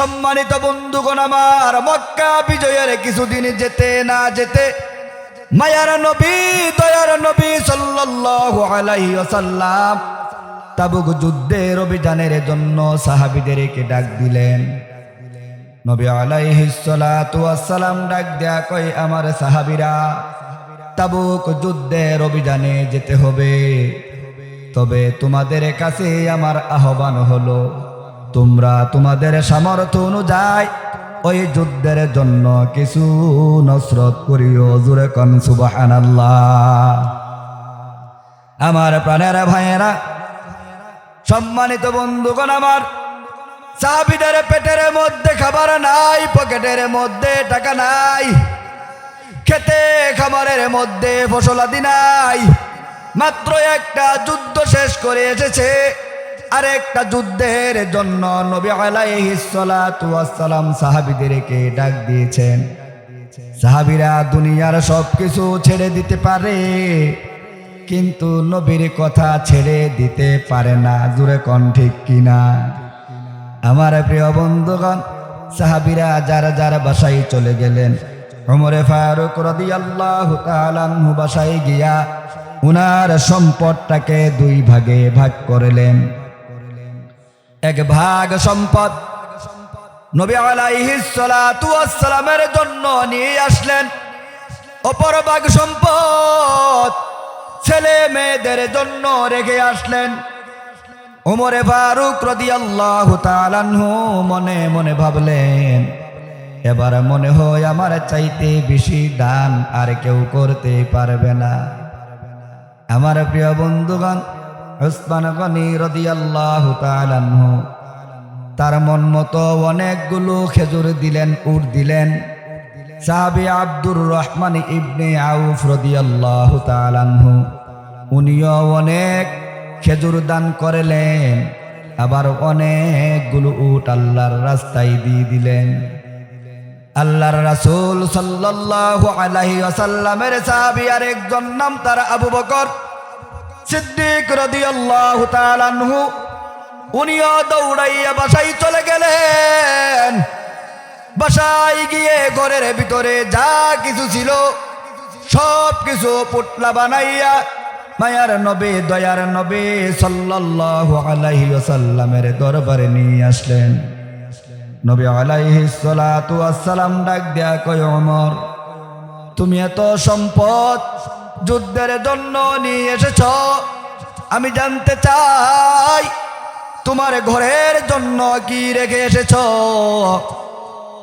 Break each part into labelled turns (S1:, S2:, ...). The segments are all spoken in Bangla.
S1: সম্মানিত বন্ধুগণ আমার, মক্কা বিজয়ের কিছুদিন যেতে না যেতে মায়ার নবী দয়ার নবী সাল্লাল্লাহু আলাইহি ওয়াসাল্লাম তাবুক যুদ্ধের অভিযানের জন্য সাহাবীদেরকে ডাক দিলেন। নবী আলাইহিস সালাতু ওয়াস সালাম ডাক দেয়া কই, আমার সাহাবীরা, তাবুক যুদ্ধের অভিযানে যেতে হবে, তবে তোমাদের কাছে আমার আহ্বান হলো, তোমরা তোমাদের সামর্থ্য অনুযায়ী ওই যুদ্ধের জন্য কিছু নসরত করিও। জোরে কোন সুবহানাল্লাহ। আমার প্রাণের ভাইয়েরা, সম্মানিত বন্ধুগণ আমার, সাহাবীদের পেটের মধ্যে খাবার নাই, পকেটের মধ্যে টাকা নাই, খেতে খামারের মধ্যে ফসলাদি নাই, মাত্র একটা যুদ্ধ শেষ করে এসেছে। আরেকটা যুদ্ধের জন্য নবী আলাইহিস সালাতু ওয়াস সালাম সাহাবীদেরকে ডাক দিয়েছেন। সাহাবীরা দুনিয়ার সবকিছু ছেড়ে দিতে পারে, কিন্তু নবীর কথা ছেড়ে দিতে পারে না। জোরে কোন ঠিক কিনা? আমার প্রিয় বন্ধুগণ, সাহাবীরা যার যার বাসায় চলে গেলেন। ওমরে ফারুক রাদিয়াল্লাহু তাআলা আনহু বাসায় গিয়া উনার সম্পদটাকে দুই ভাগে ভাগ করলেন। এক ভাগ সম্পদ নবী আলাইহিস সালাতু ওয়াস সালামের জন্য নিয়ে আসলেন, অপর ভাগ সম্পদ ছেলে মেয়েদের জন্য রেখে আসলেন। ওমরে ফারুক রাদিয়াল্লাহু তাআলা আনহু মনে মনে ভাবলেন, এবার মনে হয় আমার চাইতে বেশি দান আর কেউ করতে পারবে না। আমার প্রিয় বন্ধুগণ, উসমান গনি রাদিয়াল্লাহু তাআলা আনহু তার মন মতো অনেকগুলো খেজুর দিলেন, উট দিলেন। সাহাবী আব্দুর রহমান ইবনে আউফ রাদিয়াল্লাহু তাআলা আনহু উনিও অনেক খেজুর দান করলেন, আবার অনেকগুলো উট আল্লাহর রাস্তায় দিয়ে দিলেন। আল্লাহর রাসূল সাল্লাল্লাহু আলাইহি ওয়াসাল্লামের সাহাবী আরেকজন নাম তার আবু বকর সিদ্দিক রাদিয়াল্লাহু তাআলা আনহু, উনিও দৌড়াইয়া বাসায় চলে গেলেন। বাসায় গিয়ে ঘরের ভিতরে যা কিছু ছিল সব কিছু পুটলা বানাইয়া মায়ার নবী দয়ার নবী সাল্লাল্লাহু আলাইহি ওয়াসাল্লামের দরবারে নিয়ে আসলেন। নবী আলাইহিস সালাতু ওয়াস সালাম ডাক দেয়া কয়, ওমর, তুমি এত সম্পদ যুদ্ধের জন্য নিয়ে এসেছ, আমি জানতে চাই তোমার ঘরের জন্য কি রেখে এসেছ?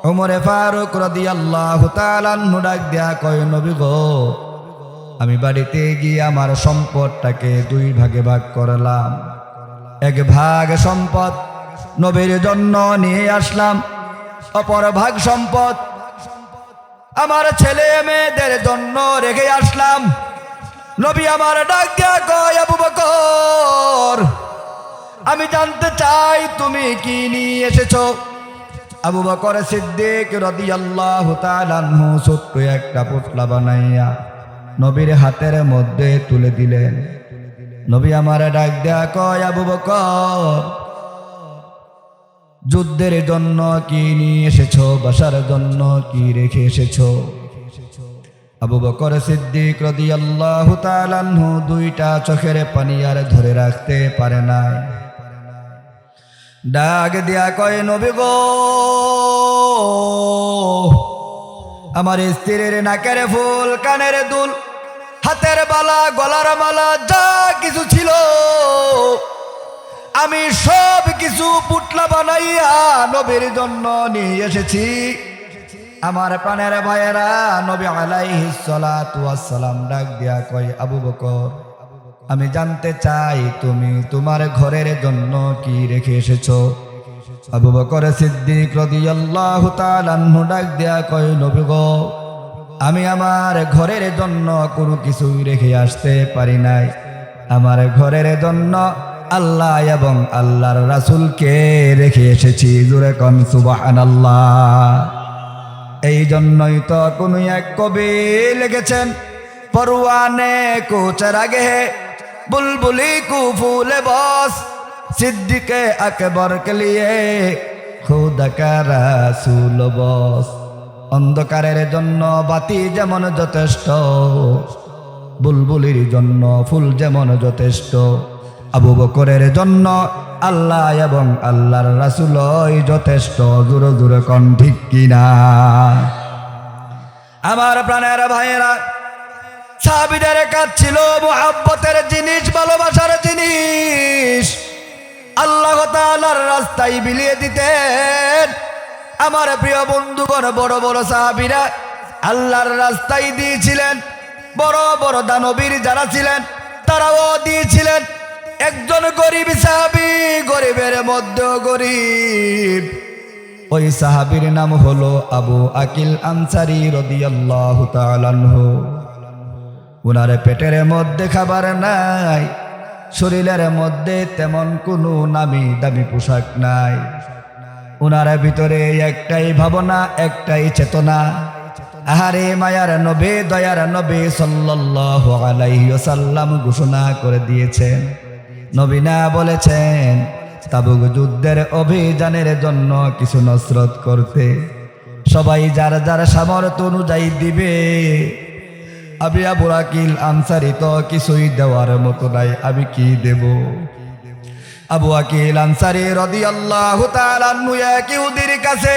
S1: ওমরে ফারুক রাদিয়াল্লাহু তাআলা আনহু ডাক দেয়া কয়, নবী গো, আমি বাড়িতে গিয়ে আমার সম্পদটাকে দুই ভাগে ভাগ করলাম। এক ভাগ সম্পদ নবীর জন্য নিয়ে আসলাম, অপর ভাগ সম্পদ আমার ছেলে মেয়েদের জন্য রেখে আসলাম। নবী আমার ডাক দিয়া কয়, আবু বকর, আমি জানতে চাই তুমি কি নিয়ে এসেছো? আবু বকর সিদ্দিক রাদিয়াল্লাহু তাআলা আনহু ছোট্ট একটা পুতলা বানাইয়া নবীর হাতের মধ্যে তুলে দিলেন। নবী আমার ডাক দেয়া কয়, আবু বকর, যুদ্ধের জন্য কি নিয়ে এসেছো? বাসার জন্য কি রেখে এসেছো? আবু বকর সিদ্দিক রাদিয়াল্লাহু তাআলা আনহু দুইটা চোখের পানি আর ধরে রাখতে পারে নাই, ডাক দিয়া কয়, নবী গো, আমার স্ত্রীর নাকের ফুল, কানের দুল, হাতের বালা, গলার মালা, যা কিছু ছিল আমি সব কিছু পুটলা বানাইয়া নবীর জন্য নিয়ে এসেছি। আমার প্রাণের ভাইয়েরা, নবী আলাইহিস সালাতু ওয়াস সালাম ডাক দিয়া কয়, আবু বকর, আমি জানতে চাই তুমি তোমার ঘরের জন্য কি রেখে এসেছো? আবু বকর সিদ্দিক রাদিয়াল্লাহু তাআলা আনহু ডাক দিয়া কয়, নবী গো, আমি আমার ঘরের জন্য কোনো কিছুই রেখে আসতে পারি নাই। আমার ঘরের জন্য আল্লাহ এবং আল্লাহর রাসূলকে রেখে এসেছি। জোরে কোন সুবহানাল্লাহ। এই জন্যই তো কোন এক কবি লিখেছেন, পরওয়ানে কো চরাগে बुलबुली को फूल बस सिद्दीक़ अकबर के लिए খুদা কা রাসূল বস। অন্ধকারের জন্য বাতি যেমন যথেষ্ট, বুলবুলির জন্য ফুল যেমন যথেষ্ট, আবু বকরের জন্য আল্লাহ এবং আল্লাহর রাসূলই যথেষ্ট। জোরে জোরে কোন ঠিক কিনা? আমার প্রাণের ভাইয়েরা, সাহাবীদের কাজ ছিল মুহাব্বতের জিনিস, ভালোবাসার জিনিস আল্লাহ তাআলার রাস্তায় বিলিয়ে দিতেন। আমার প্রিয় বন্ধুগণ, বড় বড় সাহাবীরা আল্লাহর রাস্তায় দিয়েছিলেন। বড় বড় দানবীর যারা ছিলেন তারাও দিয়েছিলেন। একজন গরিব সাহাবী, গরিবের মধ্যেও গরিব, ওই সাহাবীর নাম হলো আবু আকিল আনসারী রাদিয়াল্লাহু তাআলা আনহু। উনার পেটের মধ্যে খাবার নাই, শরীরের মধ্যে তেমন কোনো নামি দামি পোশাক নাই। উনার ভিতরে একটাই ভাবনা, একটাই চেতনা, আহারে মায়ার নবী, দয়ার নবী সাল্লাল্লাহু আলাইহি ওয়াসাল্লাম ঘোষণা করে দিয়েছেন, নবী না বলেছেন তাবুক যুদ্ধের অভিযানের জন্য কিছু নসরত করতে সবাই যার যার সামর্থ্য অনুযায়ী দিবে। আমি আবু আকিল আনসারী তো কিছুই দেওয়ার মতো নাই, আমি কি দেব? আবু আকিল আনসারী রাদিয়াল্লাহু তাআলা আনহু এক ইহুদির কাছে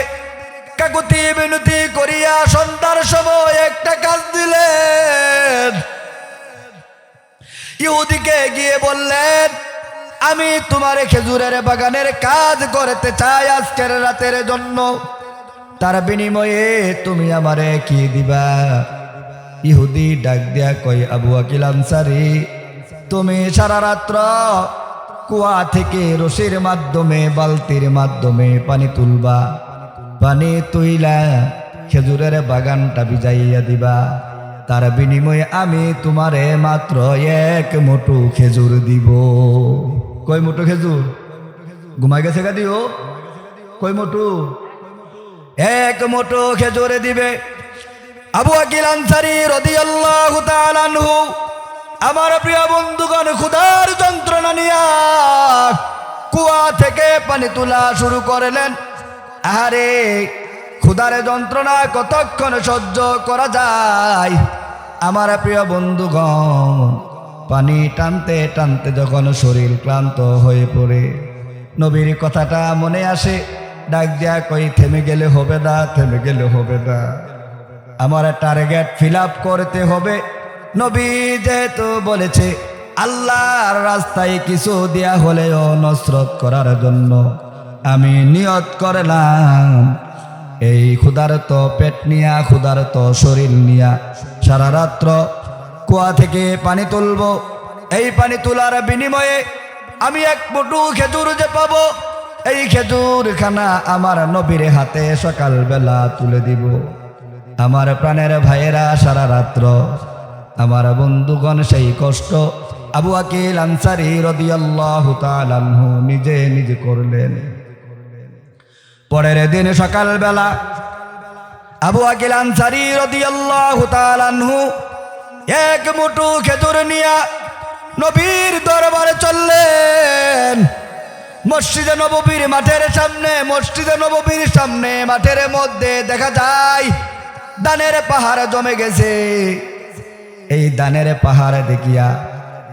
S1: কাকুতি বিনতি করিয়া সন্ধ্যার সময় একটা কাজ দিলেন। ইহুদিকে গিয়ে বললেন, আমি তোমার খেজুরের বাগানের কাজ করতে চাই আজকের রাতের জন্য, তার বিনিময়ে তুমি আমারে কি দিবা? ইহুদি ডাক দিয়া কয়, আবু আকিল আনসারী, তুমি সারা রাত্র কুয়া থেকে রশির মাধ্যমে, বালতির মাধ্যমে পানি তুলবা, পানি তুইলা খেজুরের বাগানটা ভিজাইয়া দিবা, তার বিনিময়ে আমি তোমারে মাত্র এক মুঠো খেজুর দিব। কয় মুঠো খেজুর? ঘুমাই গেছে গা দিও? কয় মুঠো? এক মুঠো খেজুরে দিবে। আবু আকিল আনসারী রাদিয়াল্লাহু তাআলা আনহু, আমার প্রিয় বন্ধুগণ, ক্ষুধার যন্ত্রণা নিয়া কুয়া থেকে পানি তোলা শুরু করলেন। আরে ক্ষুধার যন্ত্রণা কতক্ষণ সহ্য করা যায়? আমার প্রিয় বন্ধুগণ, পানি টানতে টানতে যখন শরীর ক্লান্ত হয়ে পড়ে, নবীর কথাটা মনে আসে, ডাক দিয়া কই, থেমে গেলে হবে না, থেমে গেলে হবে না, আমার টার্গেট ফিল আপ করতে হবে। নবী যেহেতু বলেছে আল্লাহর রাস্তায় কিছু দেয়া হলেও নসরত করার জন্য, আমি নিয়ত করলাম এই ক্ষুধার্ত পেট নিয়া, ক্ষুধার্ত শরীর নিয়া সারা রাত্র কুয়া থেকে পানি তুলব। এই পানি তোলার বিনিময়ে আমি এক মুঠো খেজুর যে পাবো, এই খেজুর খানা আমার নবীর হাতে সকালবেলা তুলে দিব। আমার প্রাণের ভাইয়েরা, সারা রাত্র আমার বন্ধুগণ সেই কষ্ট আবু আকিল আনসারী রাদিয়াল্লাহু তাআলা আনহু নিজে নিজে করলেন। পরের দিন সকালবেলা আবু আকিল আনসারী রাদিয়াল্লাহু তাআলা আনহু এক মুঠো খেজুর নিয়া নবীর দরবারে চললেন। মসজিদে নববীর মাঠের সামনে, মসজিদে নববীর সামনে মাঠের মধ্যে দেখা যায় দানের পাহাড় জমে গেছে। এই দানের পাহাড় দেখিয়া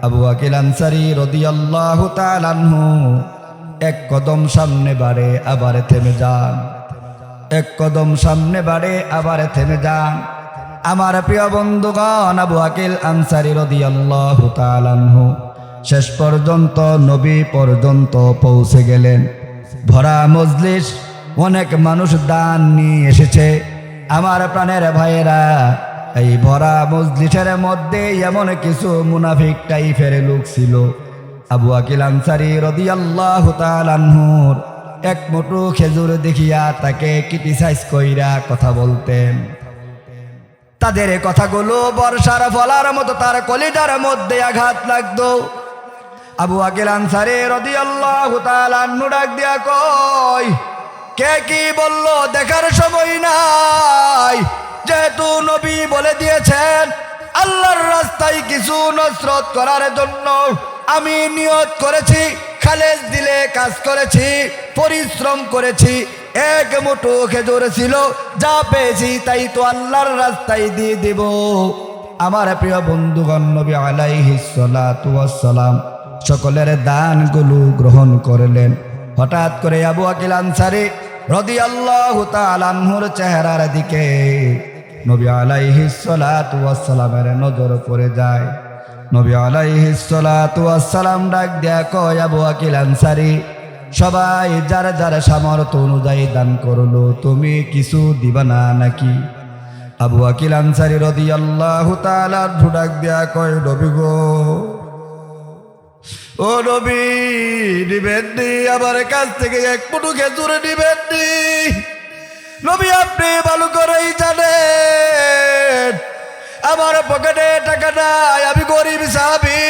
S1: আবু আকিল আনসারী রাদিয়াল্লাহু তাআলা আনহু এক কদম সামনে বাড়ে, আবার থেমে যান, এক কদম সামনে বাড়ে, আবার থেমে যান। আমার প্রিয় বন্ধুগণ, আবু আকিল আনসারী রাদিয়াল্লাহু তাআলা আনহু শেষ পর্যন্ত নবী পর্যন্ত পৌঁছে গেলেন। ভরা মজলিস, অনেক মানুষ দান নিয়ে এসেছে। আমার প্রাণের ভাইয়েরা, এই ভরা মজলিসের মধ্যে এমন কিছু মুনাফিক টাইপের লোক ছিল। আবু আকিল আনসারী রাদিয়াল্লাহু তাআলা আনহুর এক মুঠো খেজুর দেখিয়া তাকে ক্রিটিসাইজ কইরা কথা বলতেন। তাদের কথাগুলো বর্ষার ফলার মতো তার কলিজার মধ্যে আঘাত লাগতো। আবু আকিল আনসারী রাদিয়াল্লাহু তাআলা আনহু ডাক দিয়া কয়, কে কি বললো দেখার সময় নাই, যেহেতু নবী বলে দিয়েছেন আল্লাহর রাস্তায় কিছু নসরত করার জন্য আমি নিয়ত করেছি, খালেজ দিলে কাজ করেছি, পরিশ্রম করেছি, এক মুঠো খেজুর ছিল, যা পেয়েছি তাই তো আল্লাহর রাস্তায় দিয়ে দেব। আমার প্রিয় বন্ধুগণ, নবী আলাইহিস সালাতু ওয়াস সালাম সকলের দানগুলো গ্রহণ করলেন। হঠাৎ করে আবু আকিল আনসারী রাদিয়াল্লাহু তাআলা আনহুর চেহারার দিকে নবী আলাইহিস সালাতু ওয়াস সালামের নজর পড়ে যায়। নবী আলাইহিস সালাতু ওয়াস সালাম ডাক দেয়া কয়, আবু আকিল আনসারী, সবাই যার যার সামর্থ্য অনুযায়ী দান করলো, তুমি কিছু দিবা না নাকি? আবু আকিল আনসারী রাদিয়াল্লাহু তাআলা ডাক দেয়া কয়, নবী গো, ও নবী, দিবেন নি আমার কাছ থেকে এক মুঠো খেজুর দিবেন নি? নবী আপনি ভালো করেই জানেন আমার পকেটে টাকা নাই, আমি গরিব সাহাবী,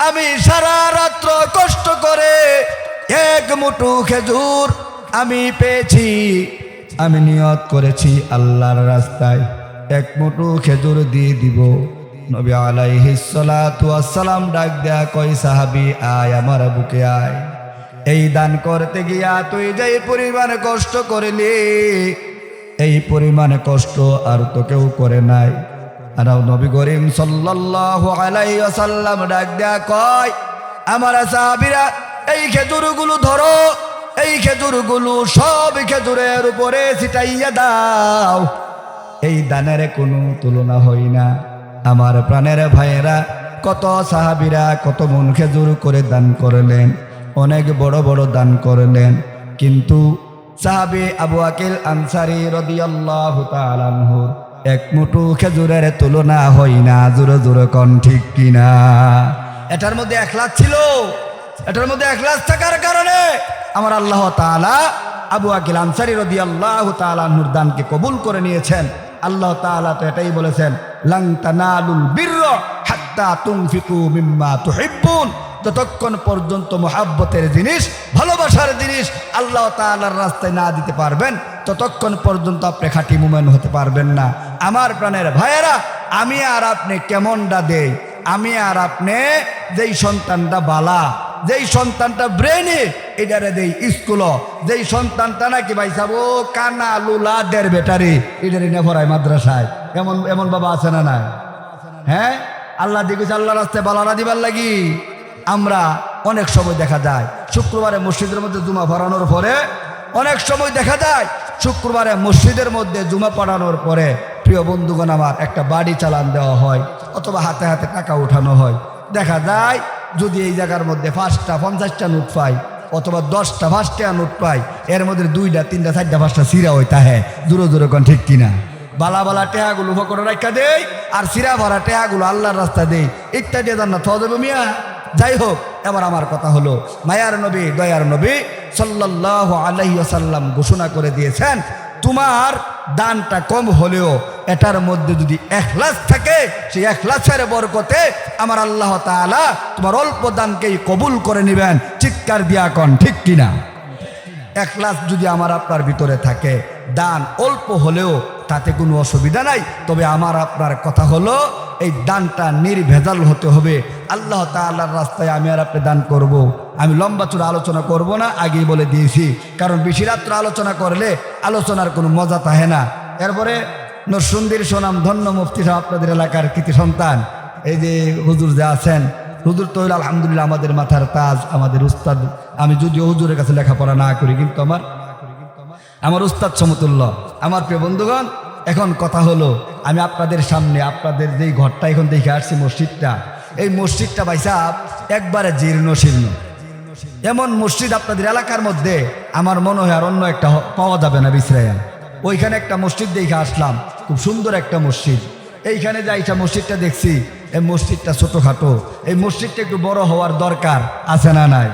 S1: আমি সারা রাত্র কষ্ট করে এক মুঠো খেজুর আমি পেয়েছি, আমি নিয়ত করেছি আল্লাহর রাস্তায় এক মুঠো খেজুর দিয়ে দিব। নবী আলাইহিস সালাতু ওয়াস সালাম ডাক দেয়া কয়, সাহাবী আয় আমার বুকে আয়, এই দান করতে গিয়া তুই যেই পরিমাণ কষ্ট করলি, এই পরিমাণ কষ্ট আর তো কেউ করে নাই। আর নবী করিম সাল্লাল্লাহু আলাইহি ওয়াসাল্লাম ডাক দেয়া কয়, আমার সাহাবীরা এই খেজুরগুলো ধরো, এই খেজুরগুলো সব খেজুরের উপরে ছিটাইয়া দাও, এই দানের কোনো তুলনা হয় না। আমার প্রাণের ভাইয়েরা, কত সাহাবীরা কত মন খেজুর করে দান করলেন, অনেক বড় বড় দান করলেন, কিন্তু সাহাবী আবু আকিল আনসারী রাদিয়াল্লাহু তাআলা আনহু এক মুঠো খেজুরের তুলনা হয় না। জোরে জোরে কোন ঠিক কিনা? এটার মধ্যে ইখলাস ছিল, এটার মধ্যে ইখলাস থাকার কারণে আমার আল্লাহ তাআলা আবু আকিল আনসারী রাদিয়াল্লাহু তাআলা আনহুর দানকে কবুল করে নিয়েছেন। আল্লাহ তাআলা তো এটাই বলেছেন, লান তানালুল বিররা হাত্তা তুনফিকু মিম্মা তুহিব্বুন, যতক্ষণ পর্যন্ত মুহাব্বতের জিনিস, ভালোবাসার জিনিস আল্লাহ তাআলার রাস্তায় না দিতে পারবেন, ততক্ষণ পর্যন্ত আপনি খাঁটি মুমিন হতে পারবেন না। আমার প্রাণের ভাইয়েরা, আমি আর আপনি কেমনটা দেই, আমি আর আপনি যেই সন্তানটা বালা, যেই সন্তানটা ব্রেনে, এটারে দেই স্কুল, যেই সন্তানটা নাকি ভাই সাহেব ও কানা লুলা দের বেটারি, এটারে নিয়ে পড়ায় মাদ্রাসায়, এমন এমন বাবা আছে না নাই? হ্যাঁ, আল্লাহ দিয়েছে আল্লাহ রাস্তায় বালানা দিবার লাগি। আমরা অনেক সময় দেখা যায় শুক্রবারে মসজিদের মধ্যে জুমা পড়ানোর পরে, অনেক সময় দেখা যায় শুক্রবারে মসজিদের মধ্যে জুমা পড়ানোর পরে, প্রিয় বন্ধুগণ আমার, একটা বাড়ি চালান দেওয়া হয় অথবা হাতে হাতে টাকা উঠানো হয়। দেখা যায় যদি এই জায়গার মধ্যে 5টা 50টা নোট পাই অথবা 10টা 5 টাকা নোট পাই, এর মধ্যে 2টা 3টা 4টা 5টা সিরা হয়, তাহে জোরে জোরে কোন ঠিক কিনা? বালা বালা টেহাগুলো করে রাখা দেই, আর সিরা ভরা টেহাগুলো আল্লাহর রাস্তা দেই, ইত্যাদি জান্নাত হওয়া যাবে মিয়া। যাই হোক, এবার আমার কথা হলো, মায়ার নবী দয়ার নবী সাল্লাল্লাহু আলাইহি ওয়াসাল্লাম ঘোষণা করে দিয়েছেন, তোমার দানটা কম হলেও এটার মধ্যে যদি ইখলাস থাকে, সেই ইখলাসের বরকতে আমার আল্লাহ তাআলা তোমার অল্প দানকেই কবুল করে নেবেন। চিৎকার দিয়া কোন ঠিক কিনা? ইখলাস যদি আমার আপনার ভিতরে থাকে, দান অল্প হলেও তাতে কোনো অসুবিধা নাই। তবে আমার আপনার কথা হলো, এই দানটা নির্ভেজাল হতে হবে। আল্লাহ তাআলার রাস্তায় আমি আর আপনি দান করব। আমি লম্বা চূড়া আলোচনা করব না, আগেই বলে দিয়েছি, কারণ বেশি রাত্র আলোচনা করলে আলোচনার কোনো মজা থাকে না। এরপরে নরসুন্দির সোনাম ধন্য মুফতি সাহেব, আপনাদের এলাকার কৃতি সন্তান, এই যে হুজুর যে আছেন, হুজুর তো আলহামদুলিল্লাহ আমাদের মাথার তাজ, আমাদের উস্তাদ। আমি যদিও হুজুরের কাছে লেখাপড়া না করি, কিন্তু আমার উস্তাদ সমতুল্য। আমার প্রিয় বন্ধুগণ, এখন কথা হলো, আমি আপনাদের সামনে আপনাদের যেই ঘরটা এখন দেখে আসছি, মসজিদটা, এই মসজিদটা ভাই সাহেব একবারে জীর্ণ শীর্ণ। এমন মসজিদ আপনাদের এলাকার মধ্যে আমার মনে হয় আর অন্য একটা পাওয়া যাবে না বিশ্রায়া। ওইখানে একটা মসজিদ দেখে আসলাম, খুব সুন্দর একটা মসজিদ। এইখানে যাইটা মসজিদটা দেখছি, এই মসজিদটা ছোটোখাটো, এই মসজিদটা একটু বড় হওয়ার দরকার আছে না নাই?